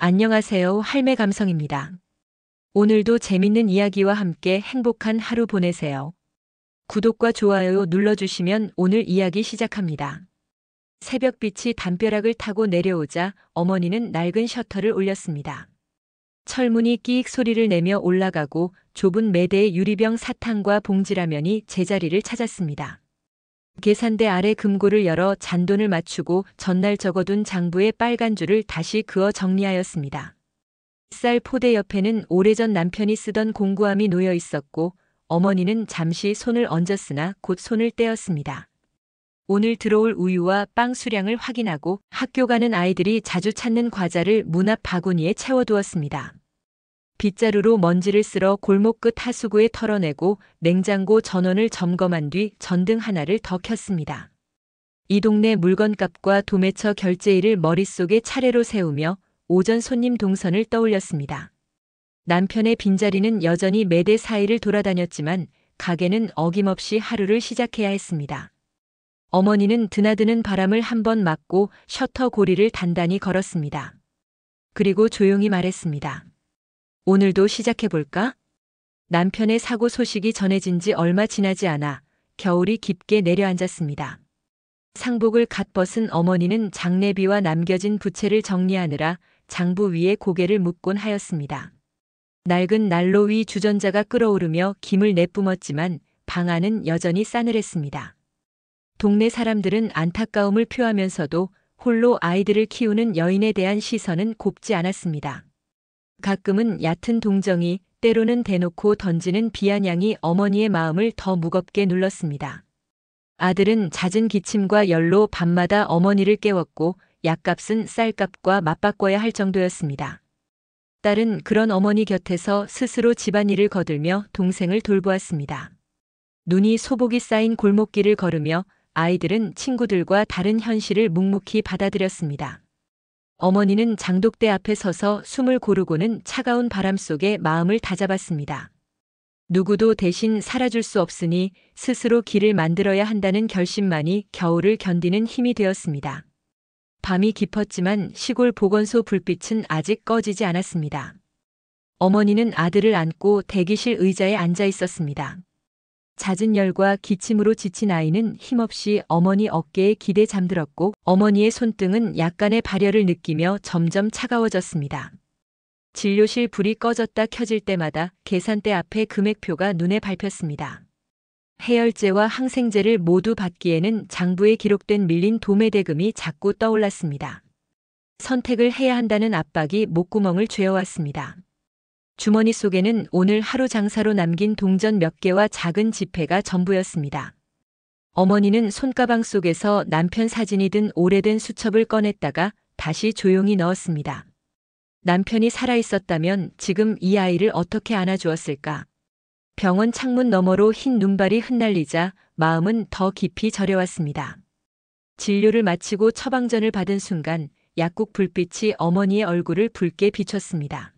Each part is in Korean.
안녕하세요. 할매 감성입니다. 오늘도 재밌는 이야기와 함께 행복한 하루 보내세요. 구독과 좋아요 눌러주시면 오늘 이야기 시작합니다. 새벽빛이 담벼락을 타고 내려오자 어머니는 낡은 셔터를 올렸습니다. 철문이 끼익 소리를 내며 올라가고 좁은 매대의 유리병 사탕과 봉지라면이 제자리를 찾았습니다. 계산대 아래 금고를 열어 잔돈을 맞추고 전날 적어둔 장부의 빨간 줄을 다시 그어 정리하였습니다. 쌀 포대 옆에는 오래전 남편이 쓰던 공구함이 놓여 있었고 어머니는 잠시 손을 얹었으나 곧 손을 떼었습니다. 오늘 들어올 우유와 빵 수량을 확인하고 학교 가는 아이들이 자주 찾는 과자를 문 앞 바구니에 채워두었습니다. 빗자루로 먼지를 쓸어 골목 끝 하수구에 털어내고 냉장고 전원을 점검한 뒤 전등 하나를 더 켰습니다. 이 동네 물건값과 도매처 결제일을 머릿속에 차례로 세우며 오전 손님 동선을 떠올렸습니다. 남편의 빈자리는 여전히 매대 사이를 돌아다녔지만 가게는 어김없이 하루를 시작해야 했습니다. 어머니는 드나드는 바람을 한번 맞고 셔터 고리를 단단히 걸었습니다. 그리고 조용히 말했습니다. 오늘도 시작해볼까? 남편의 사고 소식이 전해진 지 얼마 지나지 않아 겨울이 깊게 내려앉았습니다. 상복을 갓 벗은 어머니는 장례비와 남겨진 부채를 정리하느라 장부 위에 고개를 묻곤 하였습니다. 낡은 난로 위 주전자가 끓어오르며 김을 내뿜었지만 방 안은 여전히 싸늘했습니다. 동네 사람들은 안타까움을 표하면서도 홀로 아이들을 키우는 여인에 대한 시선은 곱지 않았습니다. 가끔은 얕은 동정이, 때로는 대놓고 던지는 비아냥이 어머니의 마음을 더 무겁게 눌렀습니다. 아들은 잦은 기침과 열로 밤마다 어머니를 깨웠고 약값은 쌀값과 맞바꿔야 할 정도였습니다. 딸은 그런 어머니 곁에서 스스로 집안일을 거들며 동생을 돌보았습니다. 눈이 소복이 쌓인 골목길을 걸으며 아이들은 친구들과 다른 현실을 묵묵히 받아들였습니다. 어머니는 장독대 앞에 서서 숨을 고르고는 차가운 바람 속에 마음을 다잡았습니다. 누구도 대신 살아줄 수 없으니 스스로 길을 만들어야 한다는 결심만이 겨울을 견디는 힘이 되었습니다. 밤이 깊었지만 시골 보건소 불빛은 아직 꺼지지 않았습니다. 어머니는 아들을 안고 대기실 의자에 앉아 있었습니다. 잦은 열과 기침으로 지친 아이는 힘없이 어머니 어깨에 기대 잠들었고 어머니의 손등은 약간의 발열을 느끼며 점점 차가워졌습니다. 진료실 불이 꺼졌다 켜질 때마다 계산대 앞에 금액표가 눈에 밟혔습니다. 해열제와 항생제를 모두 받기에는 장부에 기록된 밀린 도매대금이 자꾸 떠올랐습니다. 선택을 해야 한다는 압박이 목구멍을 죄어왔습니다. 주머니 속에는 오늘 하루 장사로 남긴 동전 몇 개와 작은 지폐가 전부였습니다. 어머니는 손가방 속에서 남편 사진이 든 오래된 수첩을 꺼냈다가 다시 조용히 넣었습니다. 남편이 살아있었다면 지금 이 아이를 어떻게 안아주었을까? 병원 창문 너머로 흰 눈발이 흩날리자 마음은 더 깊이 저려왔습니다. 진료를 마치고 처방전을 받은 순간 약국 불빛이 어머니의 얼굴을 붉게 비췄습니다.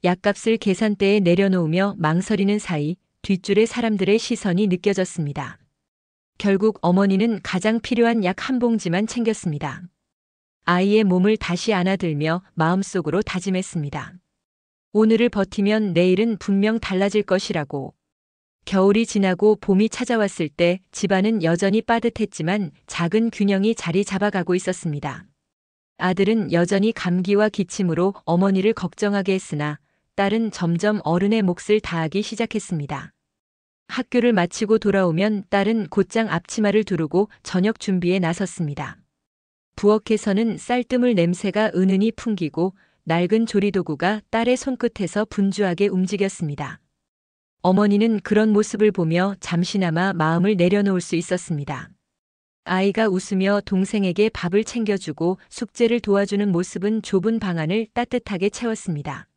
약값을 계산대에 내려놓으며 망설이는 사이 뒷줄의 사람들의 시선이 느껴졌습니다. 결국 어머니는 가장 필요한 약 한 봉지만 챙겼습니다. 아이의 몸을 다시 안아들며 마음속으로 다짐했습니다. 오늘을 버티면 내일은 분명 달라질 것이라고. 겨울이 지나고 봄이 찾아왔을 때 집안은 여전히 빠듯했지만 작은 균형이 자리 잡아가고 있었습니다. 아들은 여전히 감기와 기침으로 어머니를 걱정하게 했으나 딸은 점점 어른의 몫을 다하기 시작했습니다. 학교를 마치고 돌아오면 딸은 곧장 앞치마를 두르고 저녁 준비에 나섰습니다. 부엌에서는 쌀뜨물 냄새가 은은히 풍기고 낡은 조리도구가 딸의 손끝에서 분주하게 움직였습니다. 어머니는 그런 모습을 보며 잠시나마 마음을 내려놓을 수 있었습니다. 아이가 웃으며 동생에게 밥을 챙겨주고 숙제를 도와주는 모습은 좁은 방 안을 따뜻하게 채웠습니다.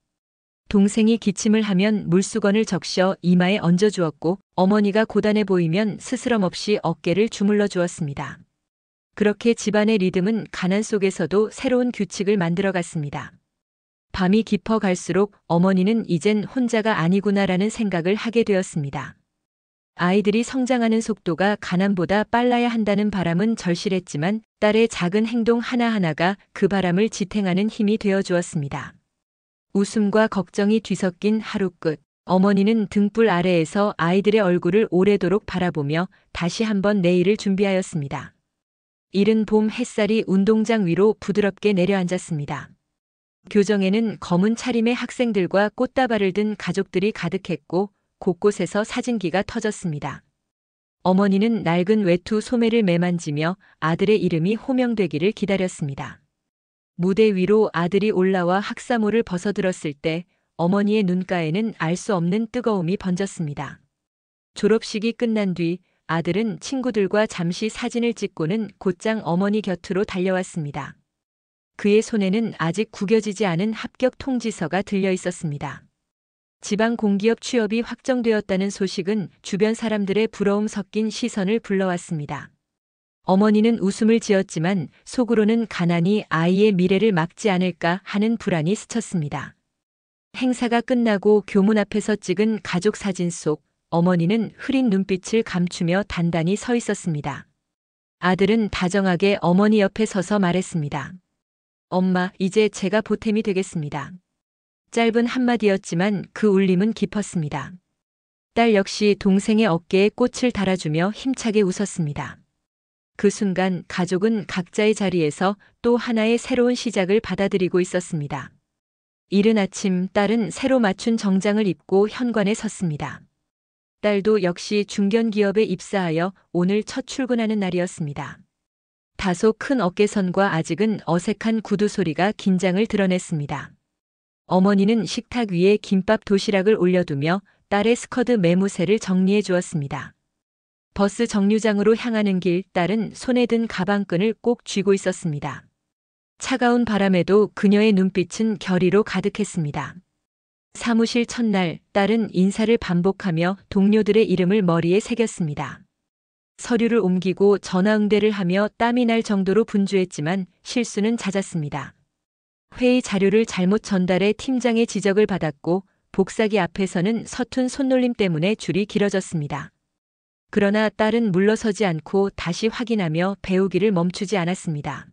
동생이 기침을 하면 물수건을 적셔 이마에 얹어주었고 어머니가 고단해 보이면 스스럼 없이 어깨를 주물러 주었습니다. 그렇게 집안의 리듬은 가난 속에서도 새로운 규칙을 만들어갔습니다. 밤이 깊어 갈수록 어머니는 이젠 혼자가 아니구나라는 생각을 하게 되었습니다. 아이들이 성장하는 속도가 가남보다 빨라야 한다는 바람은 절실했지만 딸의 작은 행동 하나하나가 그 바람을 지탱하는 힘이 되어 주었습니다. 웃음과 걱정이 뒤섞인 하루 끝, 어머니는 등불 아래에서 아이들의 얼굴을 오래도록 바라보며 다시 한번 내일을 준비하였습니다. 이른 봄 햇살이 운동장 위로 부드럽게 내려앉았습니다. 교정에는 검은 차림의 학생들과 꽃다발을 든 가족들이 가득했고 곳곳에서 사진기가 터졌습니다. 어머니는 낡은 외투 소매를 매만지며 아들의 이름이 호명되기를 기다렸습니다. 무대 위로 아들이 올라와 학사모를 벗어들었을 때 어머니의 눈가에는 알 수 없는 뜨거움이 번졌습니다. 졸업식이 끝난 뒤 아들은 친구들과 잠시 사진을 찍고는 곧장 어머니 곁으로 달려왔습니다. 그의 손에는 아직 구겨지지 않은 합격 통지서가 들려 있었습니다. 지방 공기업 취업이 확정되었다는 소식은 주변 사람들의 부러움 섞인 시선을 불러왔습니다. 어머니는 웃음을 지었지만 속으로는 가난이 아이의 미래를 막지 않을까 하는 불안이 스쳤습니다. 행사가 끝나고 교문 앞에서 찍은 가족 사진 속 어머니는 흐린 눈빛을 감추며 단단히 서 있었습니다. 아들은 다정하게 어머니 옆에 서서 말했습니다. 엄마, 이제 제가 보탬이 되겠습니다. 짧은 한마디였지만 그 울림은 깊었습니다. 딸 역시 동생의 어깨에 꽃을 달아주며 힘차게 웃었습니다. 그 순간 가족은 각자의 자리에서 또 하나의 새로운 시작을 받아들이고 있었습니다. 이른 아침 딸은 새로 맞춘 정장을 입고 현관에 섰습니다. 딸도 역시 중견기업에 입사하여 오늘 첫 출근하는 날이었습니다. 다소 큰 어깨선과 아직은 어색한 구두 소리가 긴장을 드러냈습니다. 어머니는 식탁 위에 김밥 도시락을 올려두며 딸의 스커트 매무새를 정리해 주었습니다. 버스 정류장으로 향하는 길 딸은 손에 든 가방끈을 꼭 쥐고 있었습니다. 차가운 바람에도 그녀의 눈빛은 결의로 가득했습니다. 사무실 첫날 딸은 인사를 반복하며 동료들의 이름을 머리에 새겼습니다. 서류를 옮기고 전화응대를 하며 땀이 날 정도로 분주했지만 실수는 잦았습니다. 회의 자료를 잘못 전달해 팀장의 지적을 받았고 복사기 앞에서는 서툰 손놀림 때문에 줄이 길어졌습니다. 그러나 딸은 물러서지 않고 다시 확인하며 배우기를 멈추지 않았습니다.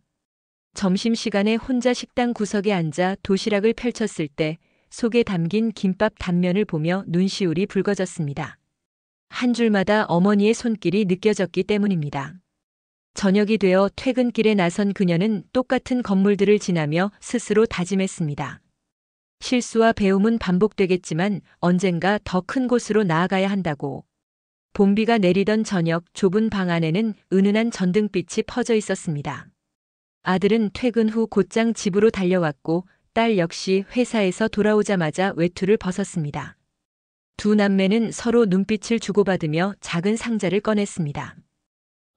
점심시간에 혼자 식당 구석에 앉아 도시락을 펼쳤을 때 속에 담긴 김밥 단면을 보며 눈시울이 붉어졌습니다. 한 줄마다 어머니의 손길이 느껴졌기 때문입니다. 저녁이 되어 퇴근길에 나선 그녀는 똑같은 건물들을 지나며 스스로 다짐했습니다. 실수와 배움은 반복되겠지만 언젠가 더 큰 곳으로 나아가야 한다고. 봄비가 내리던 저녁 좁은 방 안에는 은은한 전등빛이 퍼져 있었습니다. 아들은 퇴근 후 곧장 집으로 달려왔고 딸 역시 회사에서 돌아오자마자 외투를 벗었습니다. 두 남매는 서로 눈빛을 주고받으며 작은 상자를 꺼냈습니다.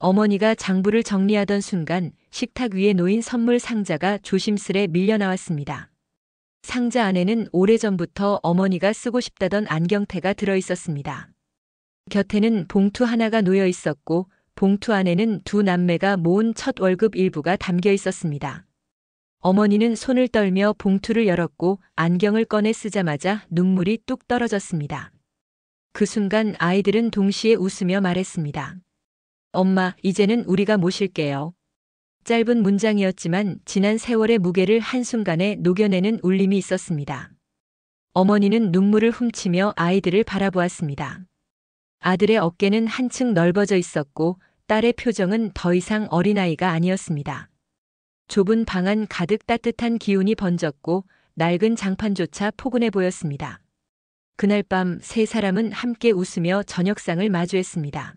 어머니가 장부를 정리하던 순간 식탁 위에 놓인 선물 상자가 조심스레 밀려 나왔습니다. 상자 안에는 오래전부터 어머니가 쓰고 싶다던 안경테가 들어 있었습니다. 곁에는 봉투 하나가 놓여 있었고 봉투 안에는 두 남매가 모은 첫 월급 일부가 담겨 있었습니다. 어머니는 손을 떨며 봉투를 열었고 안경을 꺼내 쓰자마자 눈물이 뚝 떨어졌습니다. 그 순간 아이들은 동시에 웃으며 말했습니다. 엄마, 이제는 우리가 모실게요. 짧은 문장이었지만 지난 세월의 무게를 한순간에 녹여내는 울림이 있었습니다. 어머니는 눈물을 훔치며 아이들을 바라보았습니다. 아들의 어깨는 한층 넓어져 있었고 딸의 표정은 더 이상 어린아이가 아니었습니다. 좁은 방 안 가득 따뜻한 기운이 번졌고 낡은 장판조차 포근해 보였습니다. 그날 밤 세 사람은 함께 웃으며 저녁상을 마주했습니다.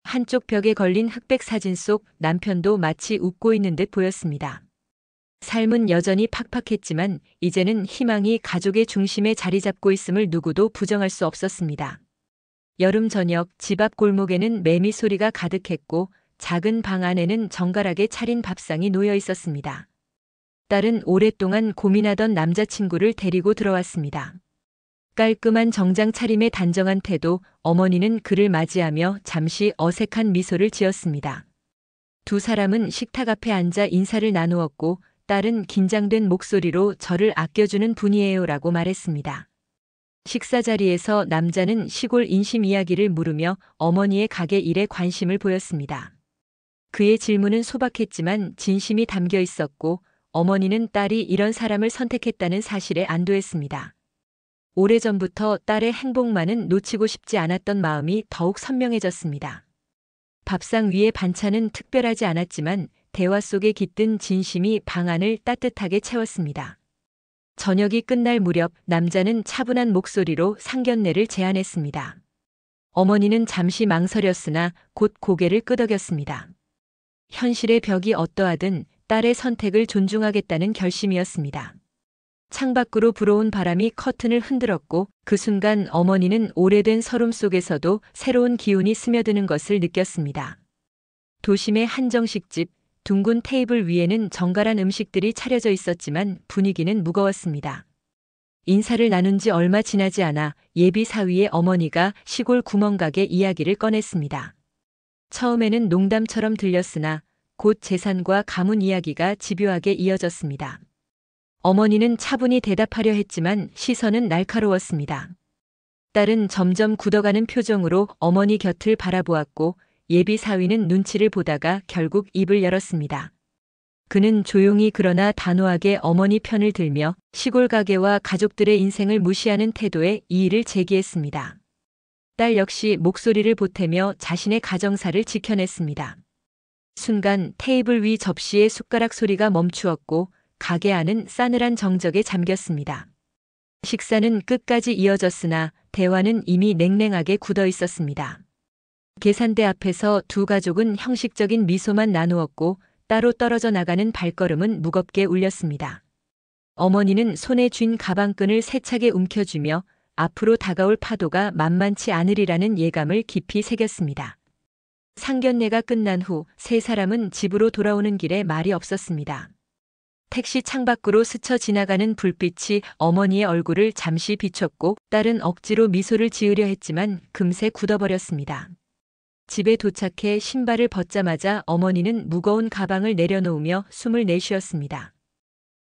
한쪽 벽에 걸린 흑백 사진 속 남편도 마치 웃고 있는 듯 보였습니다. 삶은 여전히 팍팍했지만 이제는 희망이 가족의 중심에 자리 잡고 있음을 누구도 부정할 수 없었습니다. 여름 저녁 집 앞 골목에는 매미 소리가 가득했고 작은 방 안에는 정갈하게 차린 밥상이 놓여 있었습니다. 딸은 오랫동안 고민하던 남자친구를 데리고 들어왔습니다. 깔끔한 정장 차림의 단정한 태도, 어머니는 그를 맞이하며 잠시 어색한 미소를 지었습니다. 두 사람은 식탁 앞에 앉아 인사를 나누었고 딸은 긴장된 목소리로 저를 아껴주는 분이에요라고 말했습니다. 식사 자리에서 남자는 시골 인심 이야기를 물으며 어머니의 가게 일에 관심을 보였습니다. 그의 질문은 소박했지만 진심이 담겨 있었고 어머니는 딸이 이런 사람을 선택했다는 사실에 안도했습니다. 오래전부터 딸의 행복만은 놓치고 싶지 않았던 마음이 더욱 선명해졌습니다. 밥상 위의 반찬은 특별하지 않았지만 대화 속에 깃든 진심이 방 안을 따뜻하게 채웠습니다. 저녁이 끝날 무렵 남자는 차분한 목소리로 상견례를 제안했습니다. 어머니는 잠시 망설였으나 곧 고개를 끄덕였습니다. 현실의 벽이 어떠하든 딸의 선택을 존중하겠다는 결심이었습니다. 창밖으로 불어온 바람이 커튼을 흔들었고 그 순간 어머니는 오래된 서름 속에서도 새로운 기운이 스며드는 것을 느꼈습니다. 도심의 한정식집, 둥근 테이블 위에는 정갈한 음식들이 차려져 있었지만 분위기는 무거웠습니다. 인사를 나눈 지 얼마 지나지 않아 예비 사위의 어머니가 시골 구멍가게 이야기를 꺼냈습니다. 처음에는 농담처럼 들렸으나 곧 재산과 가문 이야기가 집요하게 이어졌습니다. 어머니는 차분히 대답하려 했지만 시선은 날카로웠습니다. 딸은 점점 굳어가는 표정으로 어머니 곁을 바라보았고 예비 사위는 눈치를 보다가 결국 입을 열었습니다. 그는 조용히 그러나 단호하게 어머니 편을 들며 시골 가게와 가족들의 인생을 무시하는 태도에 이의를 제기했습니다. 딸 역시 목소리를 보태며 자신의 가정사를 지켜냈습니다. 순간 테이블 위 접시의 숟가락 소리가 멈추었고 가게 안은 싸늘한 정적에 잠겼습니다. 식사는 끝까지 이어졌으나 대화는 이미 냉랭하게 굳어 있었습니다. 계산대 앞에서 두 가족은 형식적인 미소만 나누었고 따로 떨어져 나가는 발걸음은 무겁게 울렸습니다. 어머니는 손에 쥔 가방끈을 세차게 움켜쥐며 앞으로 다가올 파도가 만만치 않으리라는 예감을 깊이 새겼습니다. 상견례가 끝난 후 세 사람은 집으로 돌아오는 길에 말이 없었습니다. 택시 창밖으로 스쳐 지나가는 불빛이 어머니의 얼굴을 잠시 비췄고 딸은 억지로 미소를 지으려 했지만 금세 굳어버렸습니다. 집에 도착해 신발을 벗자마자 어머니는 무거운 가방을 내려놓으며 숨을 내쉬었습니다.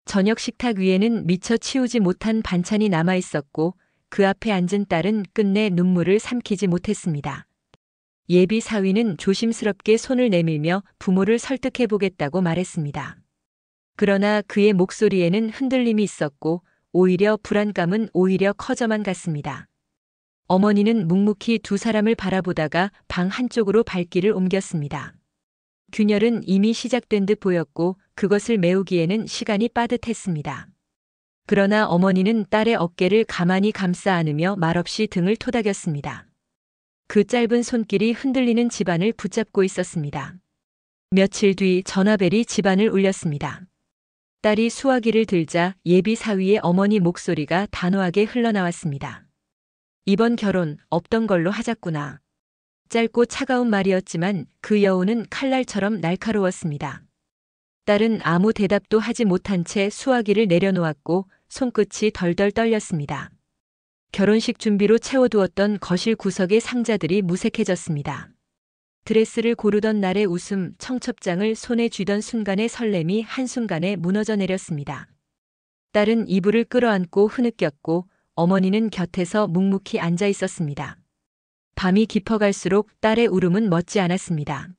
저녁 식탁 위에는 미처 치우지 못한 반찬이 남아 있었고 그 앞에 앉은 딸은 끝내 눈물을 삼키지 못했습니다. 예비 사위는 조심스럽게 손을 내밀며 부모를 설득해 보겠다고 말했습니다. 그러나 그의 목소리에는 흔들림이 있었고 오히려 불안감은 오히려 커져만 갔습니다. 어머니는 묵묵히 두 사람을 바라보다가 방 한쪽으로 발길을 옮겼습니다. 균열은 이미 시작된 듯 보였고 그것을 메우기에는 시간이 빠듯했습니다. 그러나 어머니는 딸의 어깨를 가만히 감싸 안으며 말없이 등을 토닥였습니다. 그 짧은 손길이 흔들리는 집안을 붙잡고 있었습니다. 며칠 뒤 전화벨이 집안을 울렸습니다. 딸이 수화기를 들자 예비 사위의 어머니 목소리가 단호하게 흘러나왔습니다. 이번 결혼 없던 걸로 하자꾸나. 짧고 차가운 말이었지만 그 여운은 칼날처럼 날카로웠습니다. 딸은 아무 대답도 하지 못한 채 수화기를 내려놓았고 손끝이 덜덜 떨렸습니다. 결혼식 준비로 채워두었던 거실 구석의 상자들이 무색해졌습니다. 드레스를 고르던 날의 웃음, 청첩장을 손에 쥐던 순간의 설렘이 한순간에 무너져 내렸습니다. 딸은 이불을 끌어안고 흐느꼈고 어머니는 곁에서 묵묵히 앉아 있었습니다. 밤이 깊어갈수록 딸의 울음은 멎지 않았습니다.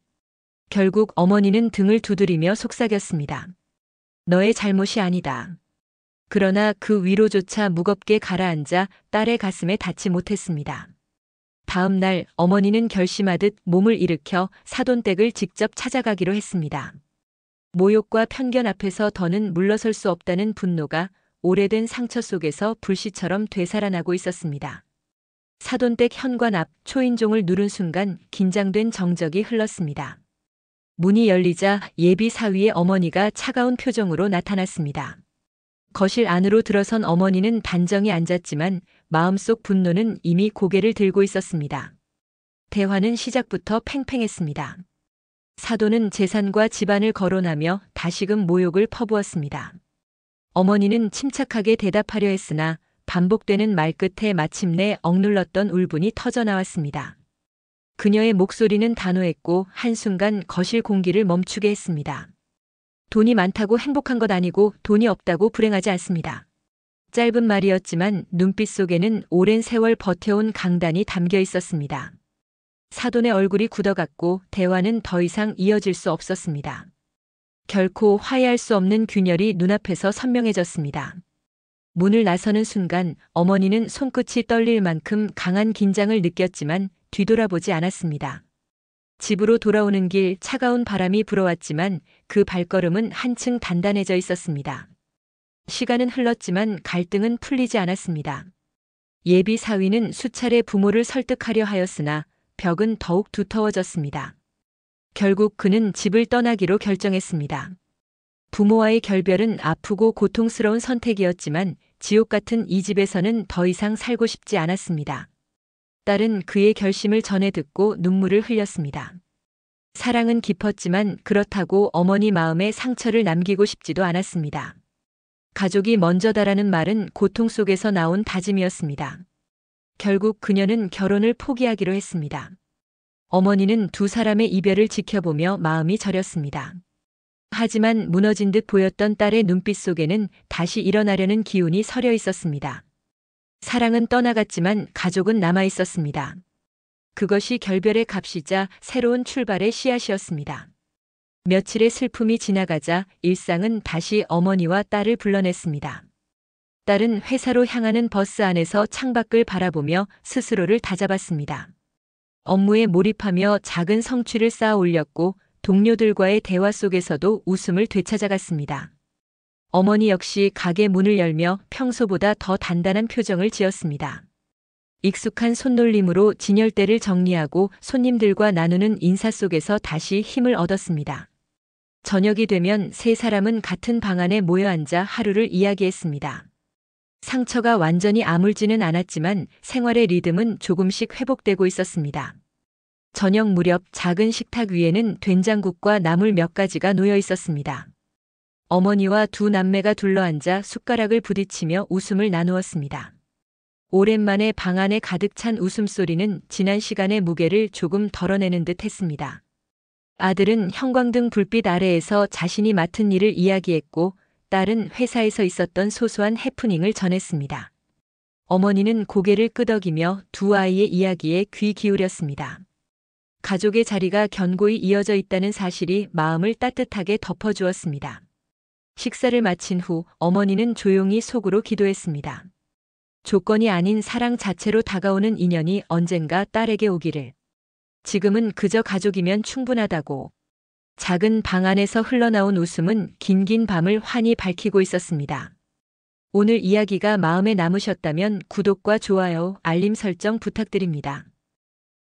결국 어머니는 등을 두드리며 속삭였습니다. 너의 잘못이 아니다. 그러나 그 위로조차 무겁게 가라앉아 딸의 가슴에 닿지 못했습니다. 다음 날 어머니는 결심하듯 몸을 일으켜 사돈댁을 직접 찾아가기로 했습니다. 모욕과 편견 앞에서 더는 물러설 수 없다는 분노가 오래된 상처 속에서 불씨처럼 되살아나고 있었습니다. 사돈댁 현관 앞 초인종을 누른 순간 긴장된 정적이 흘렀습니다. 문이 열리자 예비 사위의 어머니가 차가운 표정으로 나타났습니다. 거실 안으로 들어선 어머니는 단정히 앉았지만 마음속 분노는 이미 고개를 들고 있었습니다. 대화는 시작부터 팽팽했습니다. 사돈은 재산과 집안을 거론하며 다시금 모욕을 퍼부었습니다. 어머니는 침착하게 대답하려 했으나 반복되는 말끝에 마침내 억눌렀던 울분이 터져나왔습니다. 그녀의 목소리는 단호했고 한순간 거실 공기를 멈추게 했습니다. 돈이 많다고 행복한 것 아니고 돈이 없다고 불행하지 않습니다. 짧은 말이었지만 눈빛 속에는 오랜 세월 버텨온 강단이 담겨 있었습니다. 사돈의 얼굴이 굳어갔고 대화는 더 이상 이어질 수 없었습니다. 결코 화해할 수 없는 균열이 눈앞에서 선명해졌습니다. 문을 나서는 순간 어머니는 손끝이 떨릴 만큼 강한 긴장을 느꼈지만 뒤돌아보지 않았습니다. 집으로 돌아오는 길 차가운 바람이 불어왔지만 그 발걸음은 한층 단단해져 있었습니다. 시간은 흘렀지만 갈등은 풀리지 않았습니다. 예비 사위는 수차례 부모를 설득하려 하였으나 벽은 더욱 두터워졌습니다. 결국 그는 집을 떠나기로 결정했습니다. 부모와의 결별은 아프고 고통스러운 선택이었지만 지옥 같은 이 집에서는 더 이상 살고 싶지 않았습니다. 딸은 그의 결심을 전해 듣고 눈물을 흘렸습니다. 사랑은 깊었지만 그렇다고 어머니 마음에 상처를 남기고 싶지도 않았습니다. 가족이 먼저다라는 말은 고통 속에서 나온 다짐이었습니다. 결국 그녀는 결혼을 포기하기로 했습니다. 어머니는 두 사람의 이별을 지켜보며 마음이 저렸습니다. 하지만 무너진 듯 보였던 딸의 눈빛 속에는 다시 일어나려는 기운이 서려 있었습니다. 사랑은 떠나갔지만 가족은 남아 있었습니다. 그것이 결별의 값이자 새로운 출발의 씨앗이었습니다. 며칠의 슬픔이 지나가자 일상은 다시 어머니와 딸을 불러냈습니다. 딸은 회사로 향하는 버스 안에서 창밖을 바라보며 스스로를 다잡았습니다. 업무에 몰입하며 작은 성취를 쌓아 올렸고 동료들과의 대화 속에서도 웃음을 되찾아갔습니다. 어머니 역시 가게 문을 열며 평소보다 더 단단한 표정을 지었습니다. 익숙한 손놀림으로 진열대를 정리하고 손님들과 나누는 인사 속에서 다시 힘을 얻었습니다. 저녁이 되면 세 사람은 같은 방 안에 모여 앉아 하루를 이야기했습니다. 상처가 완전히 아물지는 않았지만 생활의 리듬은 조금씩 회복되고 있었습니다. 저녁 무렵 작은 식탁 위에는 된장국과 나물 몇 가지가 놓여 있었습니다. 어머니와 두 남매가 둘러앉아 숟가락을 부딪히며 웃음을 나누었습니다. 오랜만에 방 안에 가득 찬 웃음소리는 지난 시간의 무게를 조금 덜어내는 듯 했습니다. 아들은 형광등 불빛 아래에서 자신이 맡은 일을 이야기했고 딸은 회사에서 있었던 소소한 해프닝을 전했습니다. 어머니는 고개를 끄덕이며 두 아이의 이야기에 귀 기울였습니다. 가족의 자리가 견고히 이어져 있다는 사실이 마음을 따뜻하게 덮어주었습니다. 식사를 마친 후 어머니는 조용히 속으로 기도했습니다. 조건이 아닌 사랑 자체로 다가오는 인연이 언젠가 딸에게 오기를. 지금은 그저 가족이면 충분하다고. 작은 방 안에서 흘러나온 웃음은 긴긴 밤을 환히 밝히고 있었습니다. 오늘 이야기가 마음에 남으셨다면 구독과 좋아요, 알림 설정 부탁드립니다.